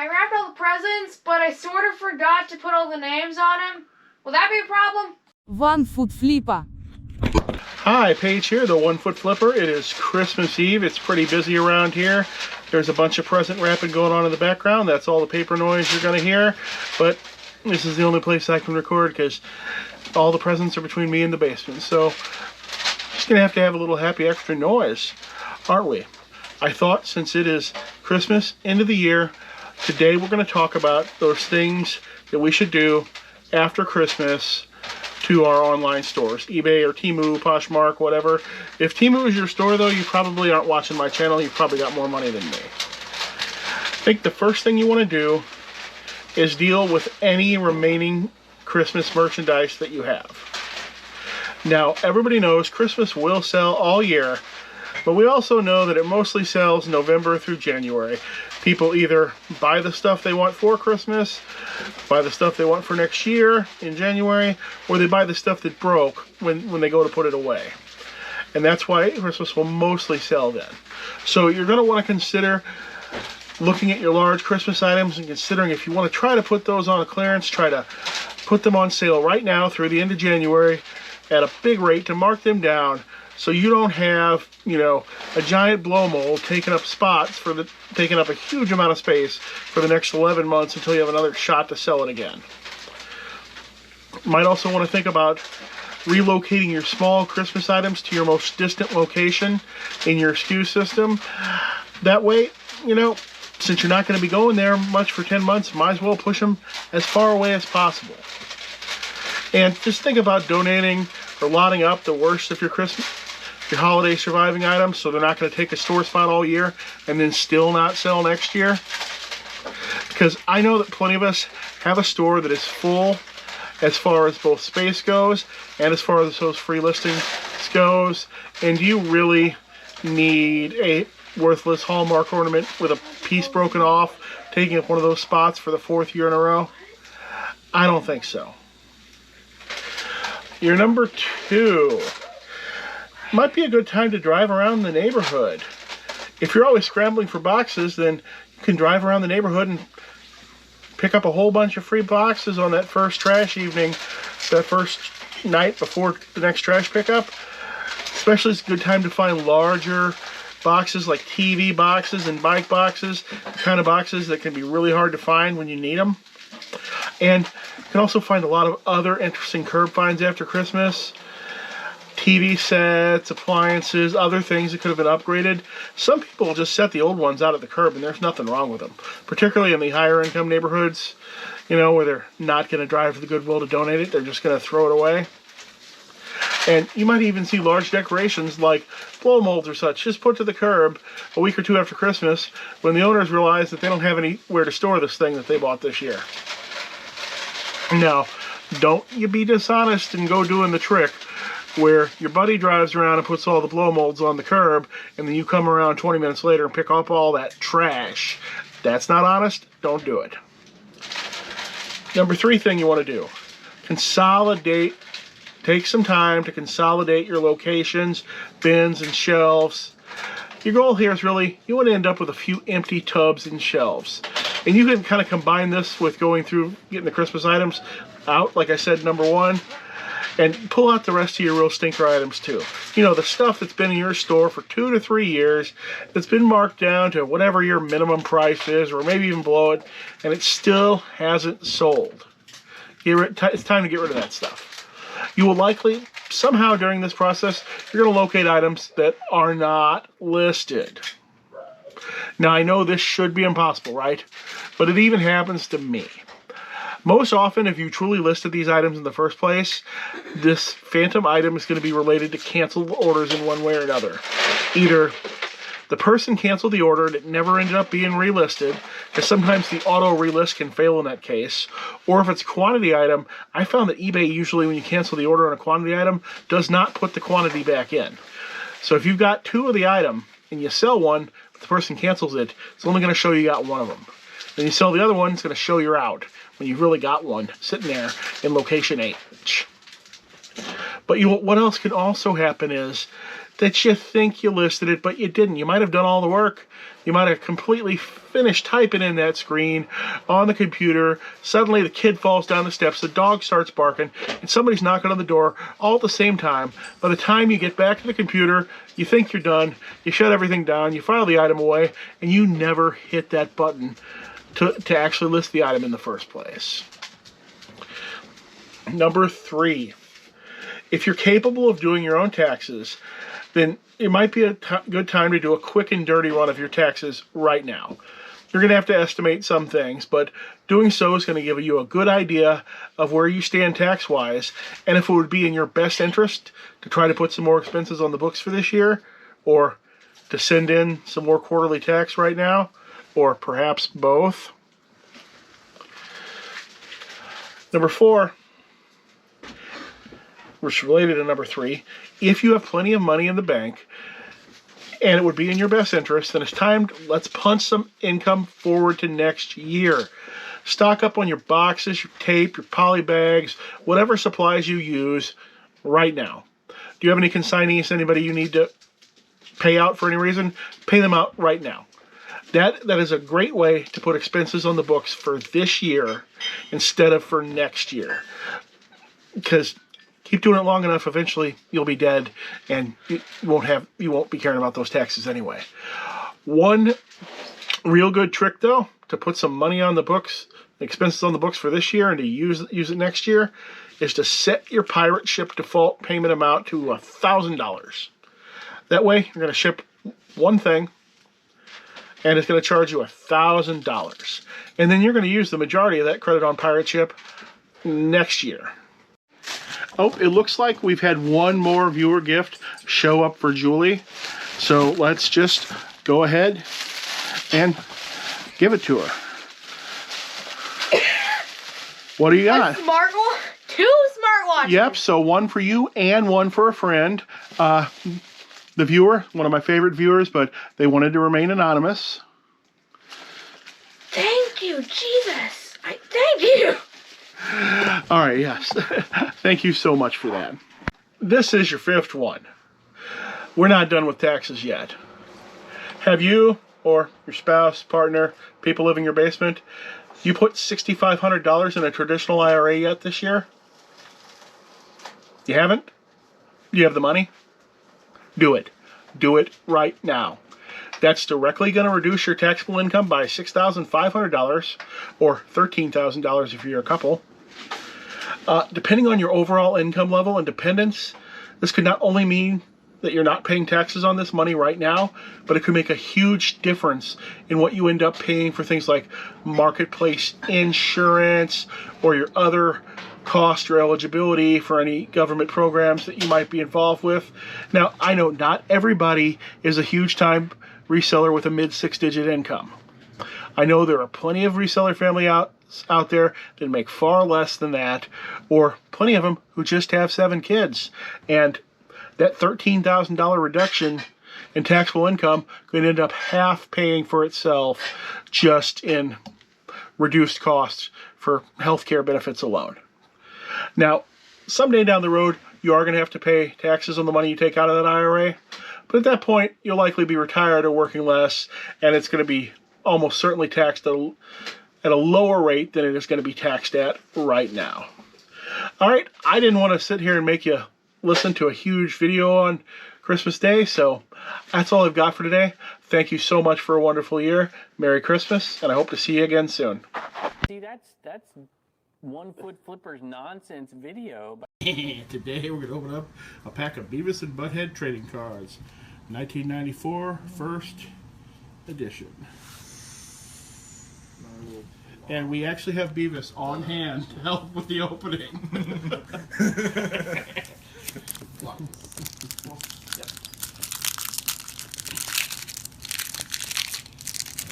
I wrapped all the presents, but I sort of forgot to put all the names on them. Will that be a problem? Onefootflipper. Hi, Paige here, the One Foot Flipper. It is Christmas Eve. It's pretty busy around here. There's a bunch of present wrapping going on in the background. That's all the paper noise you're going to hear. But this is the only place I can record because all the presents are between me and the basement. So just going to have a little happy extra noise, aren't we? I thought since it is Christmas, end of the year, today we're going to talk about those things that we should do after Christmas to our online stores, eBay or Temu, Poshmark, whatever. If Temu is your store though, you probably aren't watching my channel. You've probably got more money than me. I think the first thing you want to do is deal with any remaining Christmas merchandise that you have. Now, everybody knows Christmas will sell all year, but we also know that it mostly sells November through January. People either buy the stuff they want for Christmas, buy the stuff they want for next year in January, or they buy the stuff that broke when they go to put it away. And that's why Christmas will mostly sell then. So you're going to want to consider looking at your large Christmas items and considering if you want to try to put those on a clearance, try to put them on sale right now through the end of January at a big rate to mark them down, so you don't have, you know, a giant blow mold taking up a huge amount of space for the next 11 months until you have another shot to sell it again. You might also want to think about relocating your small Christmas items to your most distant location in your SKU system. That way, you know, since you're not going to be going there much for 10 months, might as well push them as far away as possible. And just think about donating or lotting up the worst of your holiday surviving items, so they're not going to take a store spot all year and then still not sell next year. Because I know that plenty of us have a store that is full as far as both space goes and as far as those free listings goes, and you really need a worthless Hallmark ornament with a piece broken off taking up one of those spots for the 4th year in a row? I don't think so. Your number 2 might be a good time to drive around the neighborhood. If you're always scrambling for boxes, then you can drive around the neighborhood and pick up a whole bunch of free boxes on that first trash evening, that first night before the next trash pickup. Especially it's a good time to find larger boxes like TV boxes and bike boxes, the kind of boxes that can be really hard to find when you need them. And you can also find a lot of other interesting curb finds after Christmas. TV sets, appliances, other things that could have been upgraded. Some people just set the old ones out at the curb, and there's nothing wrong with them. Particularly in the higher income neighborhoods, you know, where they're not going to drive to the Goodwill to donate it. They're just going to throw it away. And you might even see large decorations like blow molds or such just put to the curb a week or two after Christmas when the owners realize that they don't have anywhere to store this thing that they bought this year. Now, don't you be dishonest and go doing the trick where your buddy drives around and puts all the blow molds on the curb and then you come around 20 minutes later and pick up all that trash. That's not honest. Don't do it. Number 3 thing you want to do, consolidate. Take some time to consolidate your locations, bins, and shelves. Your goal here is really, you want to end up with a few empty tubs and shelves. And you can kind of combine this with going through, getting the Christmas items out, like I said, number 1, and pull out the rest of your real stinker items too. You know, the stuff that's been in your store for 2 to 3 years, that's been marked down to whatever your minimum price is, or maybe even below it, and it still hasn't sold. It's time to get rid of that stuff. You will likely, somehow during this process, you're going to locate items that are not listed. Now, I know this should be impossible, right? But it even happens to me. Most often, if you truly listed these items in the first place, this phantom item is going to be related to canceled orders in one way or another. Either the person canceled the order and it never ended up being relisted, because sometimes the auto relist can fail in that case. Or if it's a quantity item, I found that eBay usually, when you cancel the order on a quantity item, does not put the quantity back in. So if you've got 2 of the item and you sell one, but the person cancels it, it's only going to show you got 1 of them. Then you sell the other one, it's going to show you're out when you've really got one sitting there in location H. But what else can also happen is that you think you listed it, but you didn't. You might have done all the work. You might have completely finished typing in that screen on the computer. Suddenly the kid falls down the steps, the dog starts barking, and somebody's knocking on the door all at the same time. By the time you get back to the computer, you think you're done, you shut everything down, you file the item away, and you never hit that button to actually list the item in the first place. Number 3, if you're capable of doing your own taxes, then it might be a good time to do a quick and dirty run of your taxes right now. You're going to have to estimate some things, but doing so is going to give you a good idea of where you stand tax-wise, and if it would be in your best interest to try to put some more expenses on the books for this year, or to send in some more quarterly tax right now, or perhaps both. Number 4, which is related to number 3, if you have plenty of money in the bank and it would be in your best interest, then it's time let's punch some income forward to next year. Stock up on your boxes, your tape, your poly bags, whatever supplies you use right now. Do you have any consignees, anybody you need to pay out for any reason? Pay them out right now. That is a great way to put expenses on the books for this year instead of for next year. Because keep doing it long enough, eventually you'll be dead and you won't be caring about those taxes anyway. One real good trick though, to put some money on the books, expenses on the books for this year and to use it next year, is to set your pirate ship default payment amount to $1,000. That way you're going to ship one thing and it's going to charge you $1,000. And then you're going to use the majority of that credit on pirate ship next year. Oh, it looks like we've had one more viewer gift show up for Julie. So let's just go ahead and give it to her. What do you got? Two smartwatches. Yep, so one for you and one for a friend. The viewer, one of my favorite viewers, but they wanted to remain anonymous. Thank you, Jesus. Thank you. All right, yes. Thank you so much for that. This is your 5th one. We're not done with taxes yet. Have you or your spouse, partner, people living in your basement, you put $6,500 in a traditional IRA yet this year? You haven't? Do you have the money? Do it. Do it right now. That's directly going to reduce your taxable income by $6,500 or $13,000 if you're a couple. Depending on your overall income level and dependence, this could not only mean that you're not paying taxes on this money right now, but it could make a huge difference in what you end up paying for things like marketplace insurance or your other cost or eligibility for any government programs that you might be involved with. Now, I know not everybody is a huge time reseller with a mid-6-digit income. I know there are plenty of reseller family out there that make far less than that, or plenty of them who just have 7 kids. And that $13,000 reduction in taxable income could end up half paying for itself just in reduced costs for healthcare benefits alone. Now, someday down the road, you are going to have to pay taxes on the money you take out of that IRA, but at that point, you'll likely be retired or working less, and it's going to be almost certainly taxed at a lower rate than it is going to be taxed at right now. All right, I didn't want to sit here and make you listen to a huge video on Christmas Day, so that's all I've got for today. Thank you so much for a wonderful year. Merry Christmas, and I hope to see you again soon. See, that's One Foot Flipper's nonsense video. Today we're going to open up a pack of Beavis and Butthead trading cards. 1994, first edition. And we actually have Beavis on hand to help with the opening.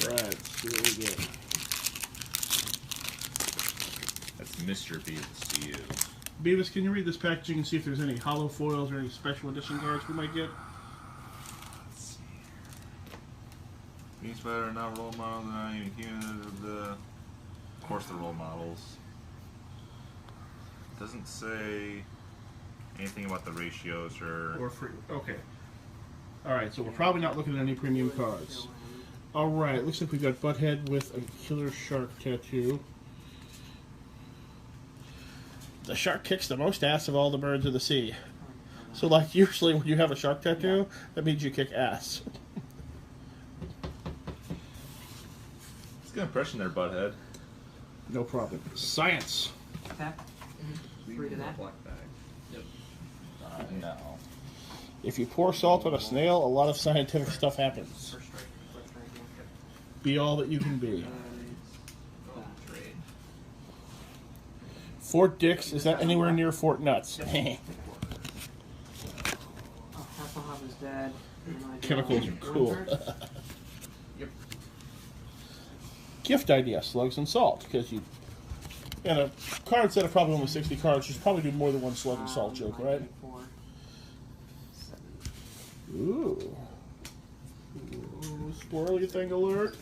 Right, here we go. That's Mr. Beavis to you. Beavis, can you read this packaging and see if there's any hollow foils or any special edition cards we might get? Being better are not role models, they're not even human. Of course, the role models. Doesn't say anything about the ratios or free. Okay. Alright, so we're probably not looking at any premium cards. Alright, looks like we got Butthead with a killer shark tattoo. The shark kicks the most ass of all the birds of the sea. So, like, usually when you have a shark tattoo, that means you kick ass. It's a good impression there, Butthead. No problem. Science. Tap. Three to that. Black bag. Yep. No. If you pour salt on a snail, a lot of scientific stuff happens. First strike. First strike. Yeah. Be all that you can be. Trade. Fort Dix, is that anywhere near Fort Nuts? Oh, Hasselhoff is dead. Chemicals are cool. Yep. Gift idea, slugs and salt, because you... And a card set of probably only 60 cards, you should probably do more than one slug and salt joke, right? 4, 7. Ooh. Ooh, swirly thing alert.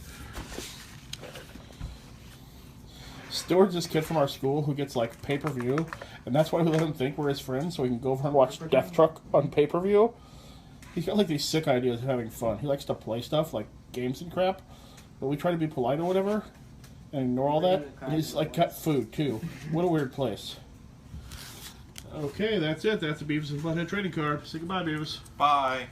Stuart's this kid from our school who gets, like, pay-per-view, and that's why we let him think we're his friends, so we can go over and watch Death Truck on pay-per-view. He's got, like, these sick ideas of having fun. He likes to play stuff, like games and crap, but we try to be polite or whatever, and ignore all that. And he's, like, got food, too. What a weird place. Okay, that's it. That's the Beavis and Butthead trading card. Say goodbye, Beavis. Bye.